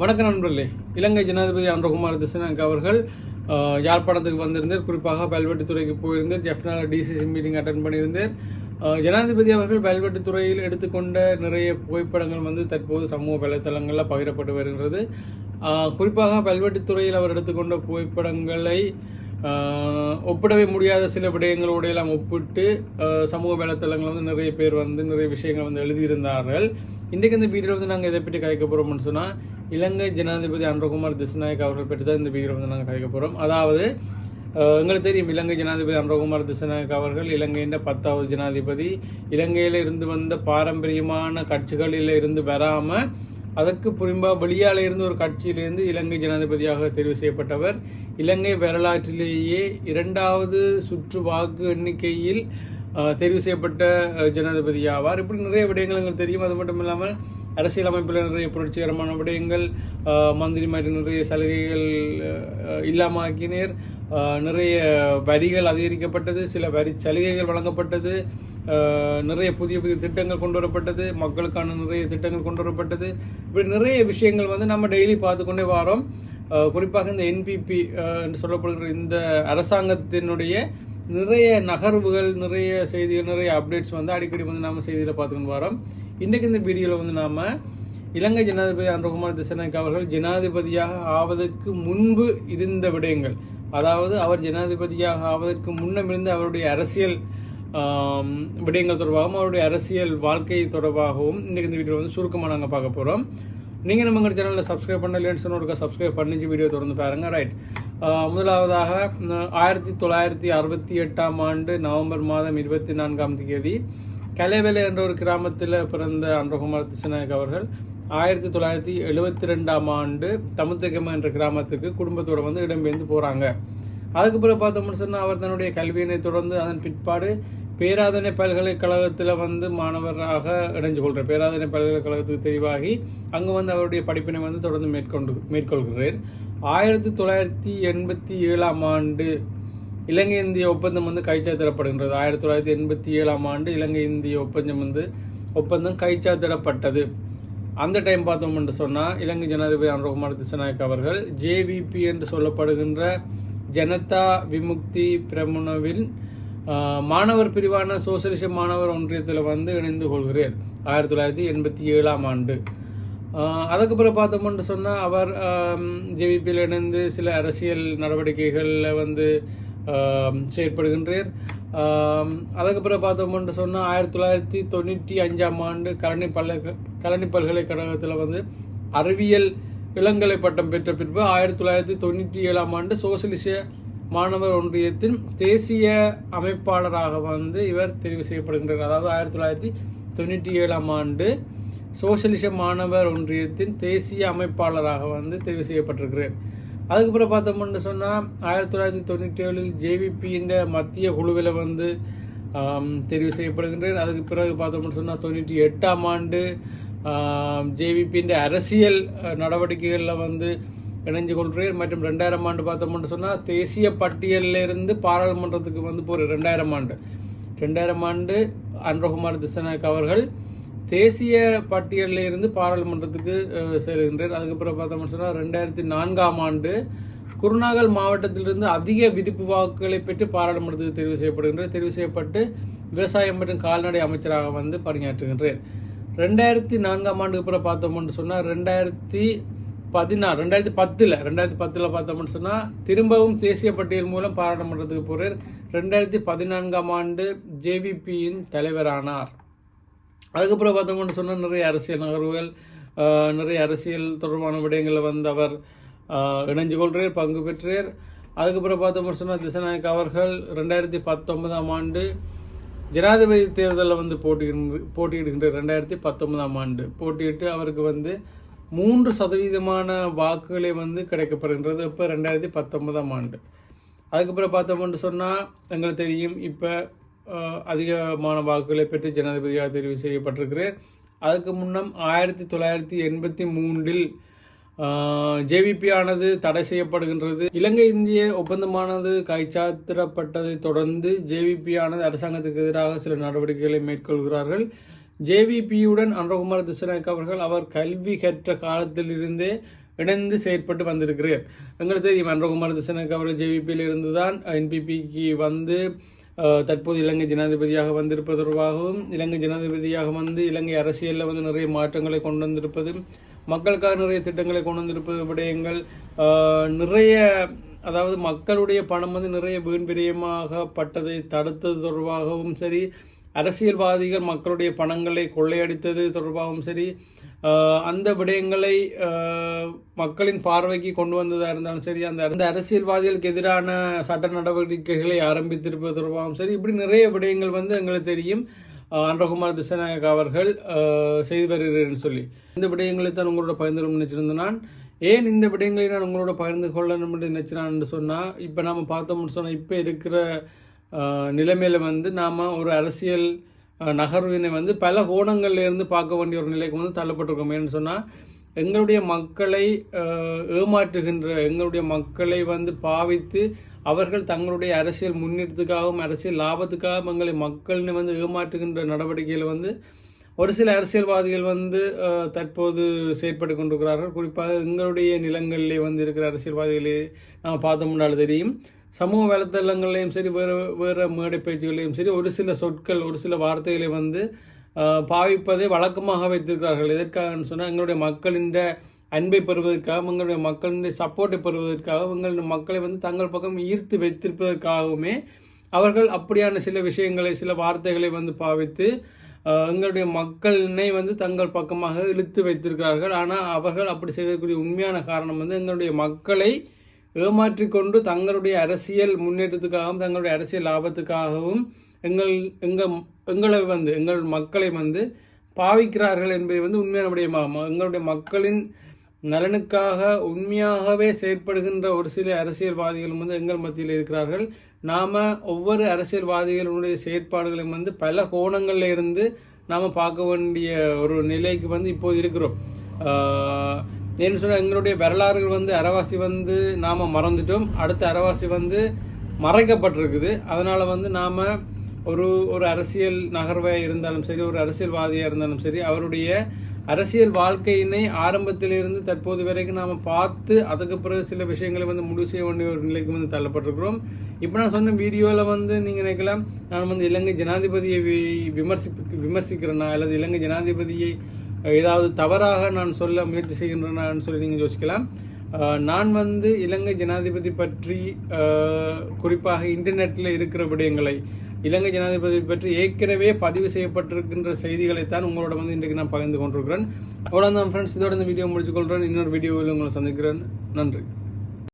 வணக்க நண்பர்களே. இலங்கை ஜனாதிபதி அன்றகுமார் திசாநாயக்க அவர்கள் யாழ்ப்பாணத்துக்கு வந்திருந்தார். குறிப்பாக பல்வெட்டுத்துறைக்கு போயிருந்தார். ஜெஃப்னால டிசிசி மீட்டிங் அட்டன் பண்ணியிருந்தார். ஜனாதிபதி அவர்கள் பல்வெட்டுத்துறையில் எடுத்துக்கொண்ட நிறைய புகைப்படங்கள் தற்போது சமூக வலைத்தளங்களில் பகிரப்பட்டு வருகிறது. குறிப்பாக பல்வெட்டுத்துறையில் அவர் எடுத்துக்கொண்ட புகைப்படங்களை ஒப்பிடவே முடியாத சில விடயங்களோடு எல்லாம் ஒப்பிட்டு சமூக வலைத்தளங்கள் நிறைய பேர் நிறைய விஷயங்கள் எழுதியிருந்தார்கள். இன்றைக்கு இந்த வீடியோவில் நாங்கள் இதை பற்றி கதைக்க போகிறோம்னு சொன்னால், இலங்கை ஜனாதிபதி அன்றகுமார் திசாநாயக்க அவர்கள் பற்றி தான் இந்த வீடியோவில் நாங்கள் கதைக்க போகிறோம். அதாவது எங்களுக்கு தெரியும், இலங்கை ஜனாதிபதி அன்றகுமார் திசாநாயக்க அவர்கள் இலங்கையின் 10வது ஜனாதிபதி. இலங்கையில் இருந்து வந்த பாரம்பரியமான கட்சிகளில் இருந்து வராமல் அதற்கு புரிம்பா வெளியால் இருந்து ஒரு கட்சியிலிருந்து இலங்கை ஜனாதிபதியாக தெரிவு செய்யப்பட்டவர். இலங்கை வரலாற்றிலேயே 2வது சுற்று வாக்கு எண்ணிக்கையில் தெரிவு செய்யப்பட்ட ஜனாதிபதி ஆவார். இப்படி நிறைய விடயங்கள் எங்களுக்கு தெரியும். அது மட்டும் இல்லாமல் அரசியல் அமைப்பில் நிறைய புரட்சிகரமான விடயங்கள், மந்திரி மாதிரி நிறைய சலுகைகள் இல்லாமக்கினர், நிறைய வரிகள் அதிகரிக்கப்பட்டது, சில வரி சலுகைகள் வழங்கப்பட்டது, நிறைய புதிய புதிய திட்டங்கள் கொண்டு வரப்பட்டது, மக்களுக்கான நிறைய திட்டங்கள் கொண்டு வரப்பட்டது. இப்படி நிறைய விஷயங்கள் நம்ம டெய்லி பார்த்து கொண்டே வரோம். குறிப்பாக இந்த என்பிபி என்று சொல்லப்படுகிற இந்த அரசாங்கத்தினுடைய நிறைய நகர்வுகள், நிறைய செய்திகள், நிறைய அப்டேட்ஸ் அடிக்கடி நாம் செய்தியில் பார்த்துக்கொண்டு வரோம். இன்றைக்கு இந்த வீடியோவில் நாம் இலங்கை ஜனாதிபதி அன்றகுமார் திசாநாயக்க அவர்கள் ஜனாதிபதியாக ஆவதற்கு முன்பு இருந்த விடயங்கள், அதாவது அவர் ஜனாதிபதியாக ஆவதற்கு முன்னம் இருந்து அவருடைய அரசியல் விடயங்கள் தொடர்பாகவும் அவருடைய அரசியல் வாழ்க்கை தொடர்பாகவும் இன்றைக்கு இந்த வீடியோவில் சுருக்கமாக நாங்கள் பார்க்க போகிறோம். நீங்கள் நம்ம சேனலில் சப்ஸ்கிரைப் பண்ணலன்னு சொன்ன சப்ஸ்கிரைப் பண்ணிச்சு வீடியோ தொடர்ந்து பாருங்கள். ரைட். முதலாவதாக 1968ஆம் ஆண்டு நவம்பர் மாதம் 24ஆம் தேதி கலேவெல என்ற ஒரு கிராமத்தில் பிறந்த அன்றகுமார் திசாநாயக்க அவர்கள் 1972ஆம் ஆண்டு தமுத்தகம என்ற கிராமத்துக்கு குடும்பத்தோடு இடம்பெயர்ந்து போகிறாங்க. அதுக்கு பிறகு பார்த்தோம்னு சொன்னால் அவர் தன்னுடைய கல்வியினை தொடர்ந்து அதன் பிற்பாடு பேராதனை பல்கலைக்கழகத்தில் மாணவராக இணைஞ்சு கொள்கிறார். பேராதனை பல்கலைக்கழகத்துக்கு தெரிவாகி அங்கே அவருடைய படிப்பினை தொடர்ந்து மேற்கொள்கிறார். 1987ஆம் ஆண்டு இலங்கை இந்திய ஒப்பந்தம் கைச்சாத்திடப்படுகின்றது. 1987ஆம் ஆண்டு இலங்கை இந்திய ஒப்பந்தம் கைச்சாத்திடப்பட்டது. அந்த டைம் பார்த்தோம்னு சொன்னால் இலங்கை ஜனாதிபதி அன்றகுமார் திசாநாயக்க அவர்கள் ஜேவிபி என்று சொல்லப்படுகின்ற ஜனதா விமுக்தி பிரமுனவில் மாணவர் பிரிவான சோசியலிச மாணவர் ஒன்றியத்தில் இணைந்து கொள்கிறார் 1987ஆம் ஆண்டு. அதுக்கு பிறகு பார்த்தோம்னு சொன்னால் அவர் ஜேவிபியில் இணைந்து சில அரசியல் நடவடிக்கைகளில் செயற்படுகின்றார். அதுக்கு பிறகு பார்த்தோம்னு சொன்னால் 1995ஆம் ஆண்டு கலனி பல்கலைக்கழகத்தில் அறிவியல் இளங்கலை பட்டம் பெற்ற பின்பு 1997ஆம் ஆண்டு சோசியலிச மாணவர் ஒன்றியத்தின் தேசிய அமைப்பாளராக இவர் தெரிவு செய்யப்படுகின்றார். அதாவது 1997ஆம் ஆண்டு சோசியலிச மாணவர் ஒன்றியத்தின் தேசிய அமைப்பாளராக தெரிவு செய்யப்பட்டிருக்கிறார். அதுக்கு பிறகு பார்த்தோம்னு சொன்னால் 1997இல் ஜேவிபியின் மத்திய குழுவில் தெரிவு செய்யப்படுகின்றார். அதுக்கு பிறகு பார்த்தோம்னு சொன்னால் 98ஆம் ஆண்டு ஜேவிபியின் அரசியல் நடவடிக்கைகளில் இணைஞ்சு கொள்கிறார். மற்றும் 2000ஆம் ஆண்டு பார்த்தோம்னு சொன்னால் தேசிய பட்டியலில் இருந்து பாராளுமன்றத்துக்கு போகிறார். 2000ஆம் ஆண்டு அன்றகுமார் திசாநாயக்க அவர்கள் தேசிய பட்டியலில் இருந்து பாராளுமன்றத்துக்கு செல்கின்றார். அதுக்கு பிறகு பார்த்தோம்னு சொன்னால் 2004ஆம் ஆண்டு குருநாகல் மாவட்டத்திலிருந்து அதிக விடுப்பு வாக்குகளை பெற்று பாராளுமன்றத்துக்கு தெரிவு செய்யப்படுகின்றார். தெரிவு செய்யப்பட்டு விவசாயம் மற்றும் கால்நடை அமைச்சராக பணியாற்றுகின்றார். 2004ஆம் ஆண்டுக்கு பிறகு பார்த்தோம்னு சொன்னால் 2010 பார்த்தோம்னு சொன்னால் திரும்பவும் தேசிய பட்டியல் மூலம் பாராளுமன்றத்துக்கு போகிறார். 2014ஆம் ஆண்டு ஜேவிபியின் தலைவரானார். அதுக்கப்புறம் பார்த்தோம்னு சொன்னால் நிறைய அரசியல் நகர்வுகள், நிறைய அரசியல் தொடர்பான விடயங்களில் அவர் இணைஞ்சு கொள்கிறார், பங்கு பெற்றார். அதுக்கப்புறம் பார்த்தோம்னு சொன்னால் திசாநாயக்க அவர்கள் 2019ஆம் ஆண்டு ஜனாதிபதி தேர்தலில் போட்டியிடுகின்றார். 2019ஆம் ஆண்டு போட்டியிட்டு அவருக்கு 3% வாக்குகளை கிடைக்கப்படுகின்றது இப்போ 2019ஆம் ஆண்டு. அதுக்கப்புறம் பார்த்தோம்னு சொன்னால் எங்களுக்கு தெரியும், இப்போ அதிகமான வாக்குகளை பெற்று ஜனாதிபதியாக தெரிவு செய்யப்பட்டிருக்கிறார். அதுக்கு முன்னம் 1983இல் ஜேவிபி ஆனது தடை செய்யப்படுகின்றது. இலங்கை இந்திய ஒப்பந்தமானது கைச்சாத்திடப்பட்டதை தொடர்ந்து ஜேவிபி ஆனது அரசாங்கத்துக்கு எதிராக சில நடவடிக்கைகளை மேற்கொள்கிறார்கள். ஜேவிபியுடன் அன்றகுமார் திசாநாயக்க அவர்கள் அவர் கல்வி கற்ற காலத்திலிருந்தே இணைந்து செயற்பட்டு வந்திருக்கிறேன். எங்களுக்கு தெரியும் அன்றகுமார் திசாநாயக்க அவர்கள் ஜேவிபியில் இருந்து தான் என்பிபிக்கு வந்து தற்போது இலங்கை ஜனாதிபதியாக வந்திருப்பது தொடர்பாகவும் இலங்கை ஜனாதிபதியாக வந்து இலங்கை அரசியலில் வந்து நிறைய மாற்றங்களை கொண்டு வந்திருப்பது, மக்களுக்காக நிறைய திட்டங்களை கொண்டு வந்திருப்பது விடயங்கள், நிறைய அதாவது மக்களுடைய பணம் வந்து நிறைய வீண் விரயமாகப்பட்டதை தடுத்தது தொடர்பாகவும் சரி, அரசியல்வாதிகள் மக்களுடைய பணங்களை கொள்ளையடித்தது தொடர்பாகவும் சரி, அந்த விடயங்களை மக்களின் பார்வைக்கு கொண்டு வந்ததாக இருந்தாலும் சரி, அந்த அரசியல்வாதிகளுக்கு எதிரான சட்ட நடவடிக்கைகளை ஆரம்பித்திருப்பது தொடர்பாகவும் சரி, இப்படி நிறைய விடயங்கள் வந்து எங்களுக்கு தெரியும் அன்றகுமார் திசாநாயக்க அவர்கள் செய்து வருகிறேன்னு சொல்லி. இந்த விடயங்களை தான் உங்களோட பகிர்ந்து கொள்ள நினைச்சிருந்தேன். நான் ஏன் இந்த விடயங்களை நான் உங்களோட பகிர்ந்து கொள்ளணும் நினைச்சினான்னு சொன்னால், இப்போ நாம் பார்த்தோம்னு சொன்னால் இப்போ இருக்கிற நிலைமையில் வந்து நாம் ஒரு அரசியல் நகர்வினை வந்து பல கோணங்கள்ல இருந்து பார்க்க வேண்டிய ஒரு நிலைக்கு வந்து தள்ளப்பட்டிருக்கோம். ஏன்னு சொன்னால் எங்களுடைய மக்களை ஏமாற்றுகின்ற, எங்களுடைய மக்களை வந்து பாவித்து அவர்கள் தங்களுடைய அரசியல் முன்னேற்றத்துக்காகவும் அரசியல் லாபத்துக்காகவும் எங்களை மக்கள்னு வந்து ஏமாற்றுகின்ற நடவடிக்கையில் வந்து ஒரு சில அரசியல்வாதிகள் வந்து தற்போது செயற்பட்டு கொண்டிருக்கிறார்கள். குறிப்பாக எங்களுடைய நிலங்களிலே வந்து இருக்கிற அரசியல்வாதிகளே நாம் பார்த்தோம்னால தெரியும். சமூக வலைத்தளங்களையும் சரி, வேறு மேடை பேச்சுகளையும் சரி, ஒரு சில சொற்கள் ஒரு சில வார்த்தைகளை வந்து பாவிப்பதை வழக்கமாக வைத்திருக்கிறார்கள். எதற்காகன்னு சொன்னால் எங்களுடைய மக்களின் அன்பை பெறுவதற்காகவும் எங்களுடைய மக்களுடைய சப்போர்ட்டை பெறுவதற்காகவும் எங்களுடைய மக்களை வந்து தங்கள் பக்கம் ஈர்த்து வைத்திருப்பதற்காகவுமே அவர்கள் அப்படியான சில விஷயங்களை சில வார்த்தைகளை வந்து பாவித்து எங்களுடைய மக்களினை வந்து தங்கள் பக்கமாக இழுத்து வைத்திருக்கிறார்கள். ஆனால் அவர்கள் அப்படி செய்யக்கூடிய உண்மையான காரணம் வந்து எங்களுடைய மக்களை ஏமாற்றிக்கொண்டு தங்களுடைய அரசியல் முன்னேற்றத்துக்காகவும் தங்களுடைய அரசியல் லாபத்துக்காகவும் எங்கள் மக்களை வந்து பாவிக்கிறார்கள் என்பதை வந்து உண்மையான விடயமாகும். எங்களுடைய மக்களின் நலனுக்காக உண்மையாகவே செயற்படுகின்ற ஒரு சில அரசியல்வாதிகளும் வந்து எங்கள் மத்தியில் இருக்கிறார்கள். நாம் ஒவ்வொரு அரசியல்வாதிகளுடைய செயற்பாடுகளையும் வந்து பல கோணங்களில் இருந்து நாம் பார்க்க வேண்டிய ஒரு நிலைக்கு வந்து இப்போது இருக்கிறோம். ஏன்னு சொன்னால் எங்களுடைய வரலாறுகள் வந்து அரைவாசி வந்து நாம் மறந்துட்டோம், அடுத்த அரைவாசி வந்து மறைக்கப்பட்டிருக்குது. அதனால் வந்து நாம் ஒரு அரசியல் நகர்வாக இருந்தாலும் சரி, ஒரு அரசியல்வாதியாக இருந்தாலும் சரி, அவருடைய அரசியல் வாழ்க்கையினை ஆரம்பத்திலிருந்து தற்போது வரைக்கும் நாம் பார்த்து அதுக்கு பிறகு சில விஷயங்களை வந்து முடிவு செய்ய வேண்டிய ஒரு நிலைக்கு வந்து தள்ளப்பட்டிருக்கிறோம். இப்போ நான் சொன்ன வீடியோவில் வந்து நீங்கள் நினைக்கலாம் நான் வந்து இலங்கை ஜனாதிபதியை விமர்சிக்கிறேன்னா அல்லது இலங்கை ஜனாதிபதியை ஏதாவது தவறாக நான் சொல்ல முயற்சி செய்கின்றேன்னு சொல்லி நீங்கள் யோசிக்கலாம். நான் வந்து இலங்கை ஜனாதிபதி பற்றி குறிப்பாக இன்டர்நெட்டில் இருக்கிற விடயங்களை, இலங்கை ஜனாதிபதி பற்றி ஏற்கனவே பதிவு செய்யப்பட்டிருக்கின்ற செய்திகளைத்தான் உங்களோட வந்து இன்றைக்கு நான் பகிர்ந்து கொண்டிருக்கிறேன். அவ்வளோதான் ஃப்ரெண்ட்ஸ், இதோட இந்த வீடியோ முடிச்சுக்கொள்கிறேன். இன்னொரு வீடியோவில் உங்களை சந்திக்கிறேன். நன்றி.